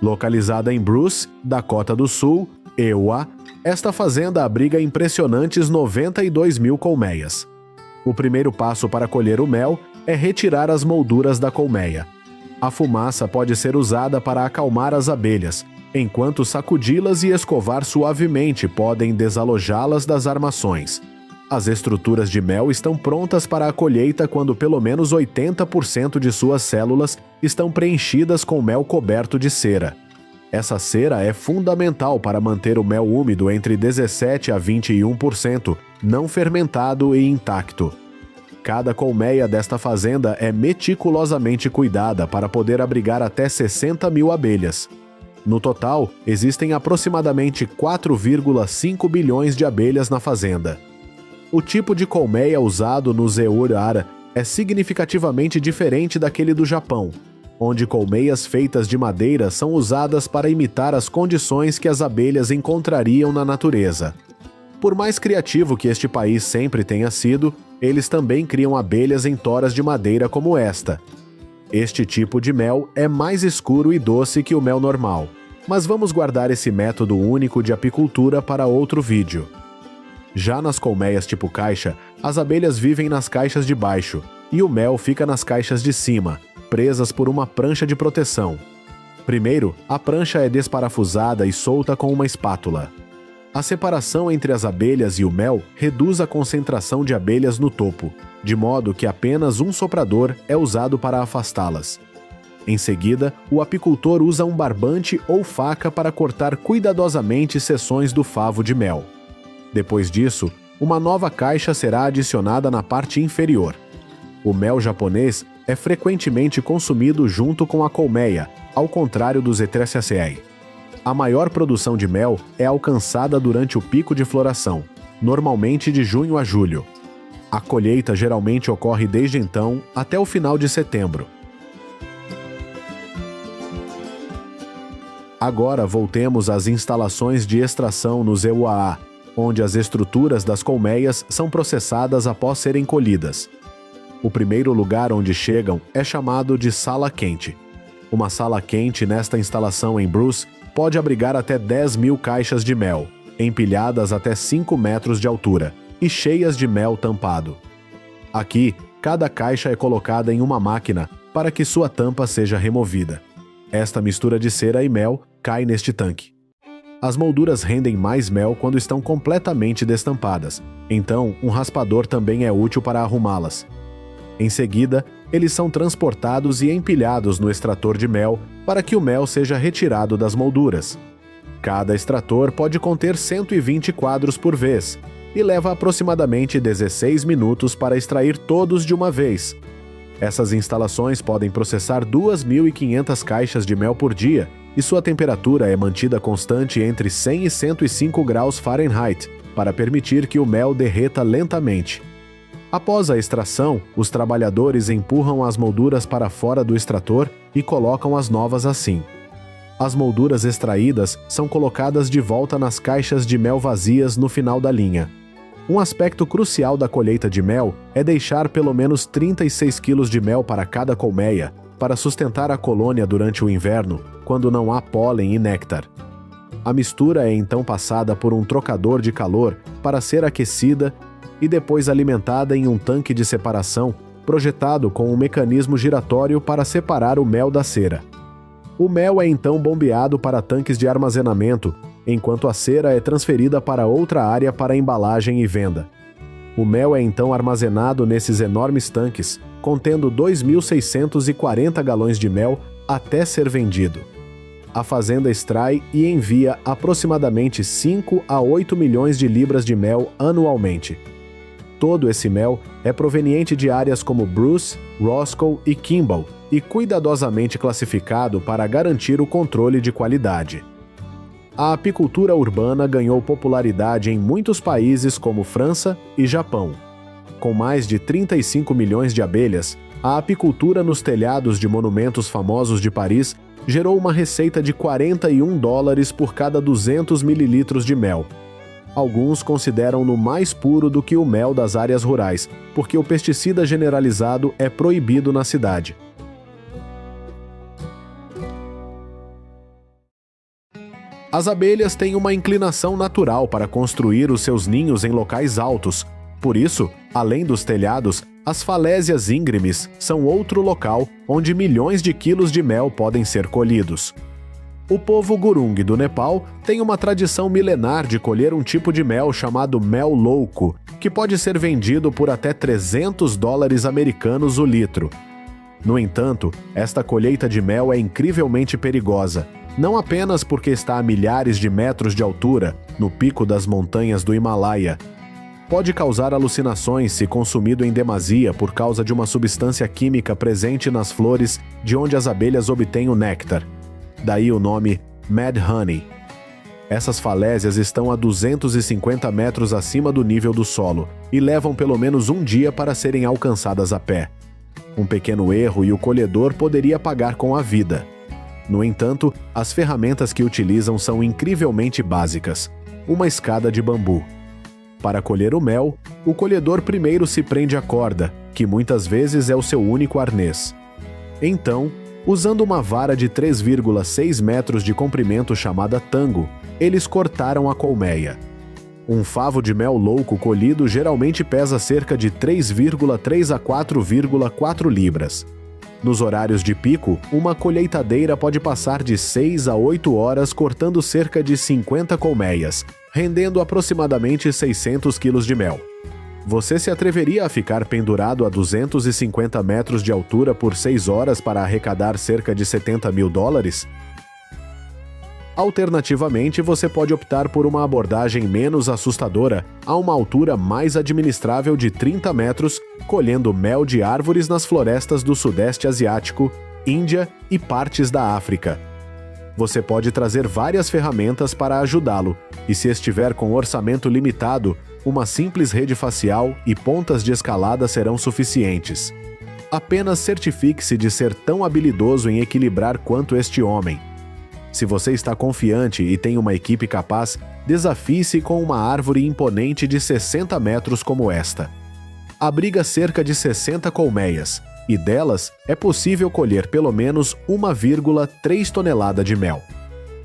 Localizada em Bruce, Dakota do Sul, Iowa, esta fazenda abriga impressionantes 92 mil colmeias. O primeiro passo para colher o mel é retirar as molduras da colmeia. A fumaça pode ser usada para acalmar as abelhas, enquanto sacudi-las e escovar suavemente podem desalojá-las das armações. As estruturas de mel estão prontas para a colheita quando pelo menos 80% de suas células estão preenchidas com mel coberto de cera. Essa cera é fundamental para manter o mel úmido entre 17% a 21%, não fermentado e intacto. Cada colmeia desta fazenda é meticulosamente cuidada para poder abrigar até 60 mil abelhas. No total, existem aproximadamente 4,5 bilhões de abelhas na fazenda. O tipo de colmeia usado no Zeur-Ara é significativamente diferente daquele do Japão, onde colmeias feitas de madeira são usadas para imitar as condições que as abelhas encontrariam na natureza. Por mais criativo que este país sempre tenha sido, eles também criam abelhas em toras de madeira como esta. Este tipo de mel é mais escuro e doce que o mel normal, mas vamos guardar esse método único de apicultura para outro vídeo. Já nas colmeias tipo caixa, as abelhas vivem nas caixas de baixo e o mel fica nas caixas de cima, presas por uma prancha de proteção. Primeiro, a prancha é desparafusada e solta com uma espátula. A separação entre as abelhas e o mel reduz a concentração de abelhas no topo, de modo que apenas um soprador é usado para afastá-las. Em seguida, o apicultor usa um barbante ou faca para cortar cuidadosamente seções do favo de mel. Depois disso, uma nova caixa será adicionada na parte inferior. O mel japonês é frequentemente consumido junto com a colmeia, ao contrário dos Etreciaceae. A maior produção de mel é alcançada durante o pico de floração, normalmente de junho a julho. A colheita geralmente ocorre desde então até o final de setembro. Agora voltemos às instalações de extração no Zeuaa, onde as estruturas das colmeias são processadas após serem colhidas. O primeiro lugar onde chegam é chamado de sala quente. Uma sala quente nesta instalação em Bruce pode abrigar até 10 mil caixas de mel, empilhadas até 5 metros de altura, e cheias de mel tampado. Aqui, cada caixa é colocada em uma máquina para que sua tampa seja removida. Esta mistura de cera e mel cai neste tanque. As molduras rendem mais mel quando estão completamente destampadas, então um raspador também é útil para arrumá-las. Em seguida, eles são transportados e empilhados no extrator de mel para que o mel seja retirado das molduras. Cada extrator pode conter 120 quadros por vez e leva aproximadamente 16 minutos para extrair todos de uma vez. Essas instalações podem processar 2.500 caixas de mel por dia e sua temperatura é mantida constante entre 100 e 105 graus Fahrenheit para permitir que o mel derreta lentamente. Após a extração, os trabalhadores empurram as molduras para fora do extrator e colocam as novas assim. As molduras extraídas são colocadas de volta nas caixas de mel vazias no final da linha. Um aspecto crucial da colheita de mel é deixar pelo menos 36 kg de mel para cada colmeia, para sustentar a colônia durante o inverno, quando não há pólen e néctar. A mistura é então passada por um trocador de calor para ser aquecida e depois alimentada em um tanque de separação projetado com um mecanismo giratório para separar o mel da cera. O mel é então bombeado para tanques de armazenamento, enquanto a cera é transferida para outra área para embalagem e venda. O mel é então armazenado nesses enormes tanques, contendo 2.640 galões de mel até ser vendido. A fazenda extrai e envia aproximadamente 5 a 8 milhões de libras de mel anualmente. Todo esse mel é proveniente de áreas como Bruce, Roscoe e Kimball e cuidadosamente classificado para garantir o controle de qualidade. A apicultura urbana ganhou popularidade em muitos países como França e Japão. Com mais de 35 milhões de abelhas, a apicultura nos telhados de monumentos famosos de Paris gerou uma receita de $41 por cada 200 mililitros de mel. Alguns consideram-no mais puro do que o mel das áreas rurais, porque o pesticida generalizado é proibido na cidade. As abelhas têm uma inclinação natural para construir os seus ninhos em locais altos. Por isso, além dos telhados, as falésias íngremes são outro local onde milhões de quilos de mel podem ser colhidos. O povo Gurung do Nepal tem uma tradição milenar de colher um tipo de mel chamado mel louco, que pode ser vendido por até $300 americanos o litro. No entanto, esta colheita de mel é incrivelmente perigosa, não apenas porque está a milhares de metros de altura, no pico das montanhas do Himalaia. Pode causar alucinações se consumido em demasia por causa de uma substância química presente nas flores de onde as abelhas obtêm o néctar. Daí o nome Mad Honey. Essas falésias estão a 250 metros acima do nível do solo e levam pelo menos um dia para serem alcançadas a pé. Um pequeno erro e o colhedor poderia pagar com a vida. No entanto, as ferramentas que utilizam são incrivelmente básicas. Uma escada de bambu. Para colher o mel, o colhedor primeiro se prende à corda, que muitas vezes é o seu único arnês. Então, usando uma vara de 3,6 metros de comprimento chamada tango, eles cortaram a colmeia. Um favo de mel louco colhido geralmente pesa cerca de 3,3 a 4,4 libras. Nos horários de pico, uma colheitadeira pode passar de 6 a 8 horas cortando cerca de 50 colmeias, rendendo aproximadamente 600 quilos de mel. Você se atreveria a ficar pendurado a 250 metros de altura por 6 horas para arrecadar cerca de $70 mil? Alternativamente, você pode optar por uma abordagem menos assustadora, a uma altura mais administrável de 30 metros, colhendo mel de árvores nas florestas do Sudeste Asiático, Índia e partes da África. Você pode trazer várias ferramentas para ajudá-lo, e se estiver com orçamento limitado, uma simples rede facial e pontas de escalada serão suficientes. Apenas certifique-se de ser tão habilidoso em equilibrar quanto este homem. Se você está confiante e tem uma equipe capaz, desafie-se com uma árvore imponente de 60 metros como esta. Abriga cerca de 60 colmeias, e delas é possível colher pelo menos 1,3 tonelada de mel.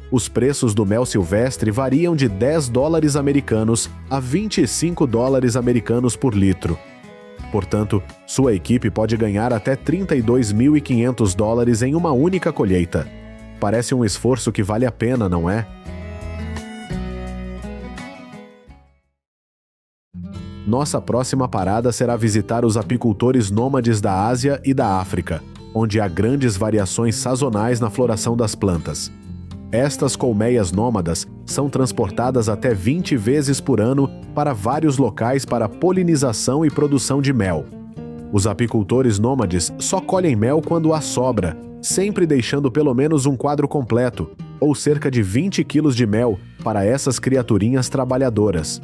Os preços do mel silvestre variam de $10 americanos a $25 americanos por litro. Portanto, sua equipe pode ganhar até $32.500 em uma única colheita. Parece um esforço que vale a pena, não é? Nossa próxima parada será visitar os apicultores nômades da Ásia e da África, onde há grandes variações sazonais na floração das plantas. Estas colmeias nômadas são transportadas até 20 vezes por ano para vários locais para polinização e produção de mel. Os apicultores nômades só colhem mel quando há sobra, sempre deixando pelo menos um quadro completo, ou cerca de 20 quilos de mel, para essas criaturinhas trabalhadoras.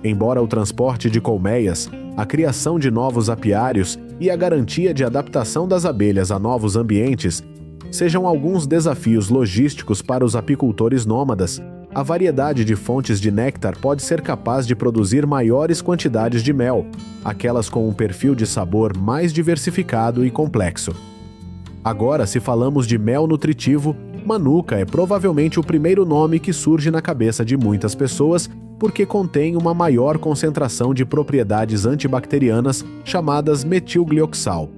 Embora o transporte de colmeias, a criação de novos apiários e a garantia de adaptação das abelhas a novos ambientes sejam alguns desafios logísticos para os apicultores nômadas, a variedade de fontes de néctar pode ser capaz de produzir maiores quantidades de mel, aquelas com um perfil de sabor mais diversificado e complexo. Agora, se falamos de mel nutritivo, Manuka é provavelmente o primeiro nome que surge na cabeça de muitas pessoas porque contém uma maior concentração de propriedades antibacterianas chamadas metilglioxal.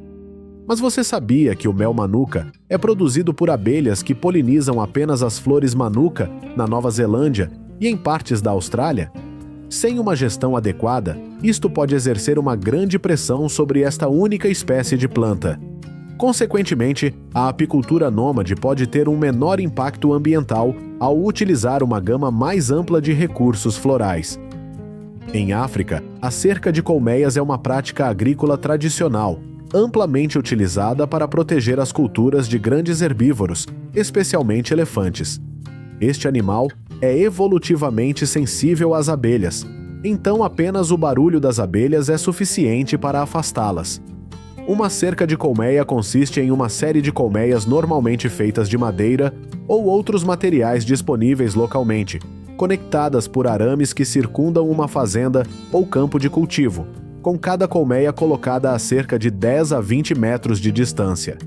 Mas você sabia que o mel Manuka é produzido por abelhas que polinizam apenas as flores Manuka na Nova Zelândia e em partes da Austrália? Sem uma gestão adequada, isto pode exercer uma grande pressão sobre esta única espécie de planta. Consequentemente, a apicultura nômade pode ter um menor impacto ambiental ao utilizar uma gama mais ampla de recursos florais. Em África, a cerca de colmeias é uma prática agrícola tradicional, amplamente utilizada para proteger as culturas de grandes herbívoros, especialmente elefantes. Este animal é evolutivamente sensível às abelhas, então apenas o barulho das abelhas é suficiente para afastá-las. Uma cerca de colmeia consiste em uma série de colmeias normalmente feitas de madeira ou outros materiais disponíveis localmente, conectadas por arames que circundam uma fazenda ou campo de cultivo, com cada colmeia colocada a cerca de 10 a 20 metros de distância.